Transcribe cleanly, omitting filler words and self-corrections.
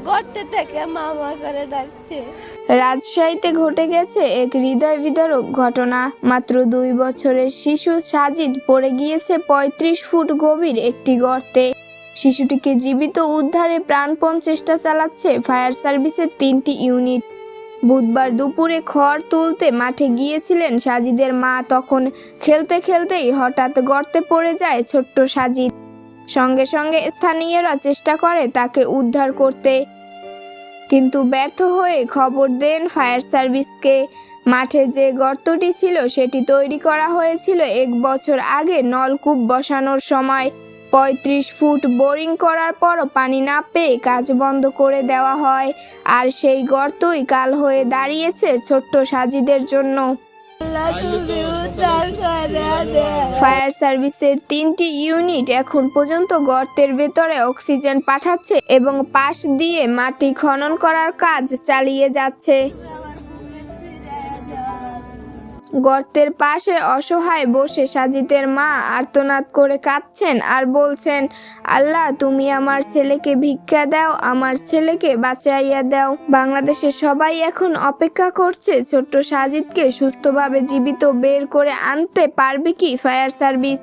গর্তে থেকে মামা করে ডাকছে। রাজশাহীতে ঘটে গেছে এক হৃদয় বিদারক ঘটনা। মাত্র 2 বছরের শিশু সাজিদ পড়ে গিয়েছে 35 ফুট গভীর একটি গর্তে। শিশুটিকে জীবিত উদ্ধারে প্রাণপণ চেষ্টা চালাচ্ছে ফায়ার সার্ভিসের 3টি ইউনিট। বুধবার দুপুরে খড় তুলতে মাঠে গিয়েছিলেন সাজিদের মা। তখন খেলতে খেলতেই হঠাৎ গর্তে পড়ে যায় ছোট্ট সাজিদ। সঙ্গে সঙ্গে স্থানীয়রা চেষ্টা করে তাকে উদ্ধার করতে, কিন্তু ব্যর্থ হয়ে খবর দেন ফায়ার সার্ভিসকে। মাঠে যে গর্তটি ছিল সেটি তৈরি করা হয়েছিল 1 বছর আগে নলকূপ বসানোর সময়। 35 ফুট বোরিং করার পরও পানি না পেয়ে কাজ বন্ধ করে দেওয়া হয়। আর সেই গর্তই কাল হয়ে দাঁড়িয়েছে ছোট্ট সাজিদের জন্য। ফায়ার সার্ভিসের 3টি ইউনিট এখন পর্যন্ত গর্তের ভেতরে অক্সিজেন পাঠাচ্ছে এবং পাশ দিয়ে মাটি খনন করার কাজ চালিয়ে যাচ্ছে। গর্তের পাশে অসহায় বসে সাজিদের মা আর্তনাদ করে কাঁদছেন আর বলছেন, আল্লাহ তুমি আমার ছেলেকে ভিক্ষা দাও, আমার ছেলেকে বাঁচাইয়া দাও। বাংলাদেশের সবাই এখন অপেক্ষা করছে ছোট্ট সাজিদকে সুস্থভাবে জীবিত বের করে আনতে পারবে কি ফায়ার সার্ভিস।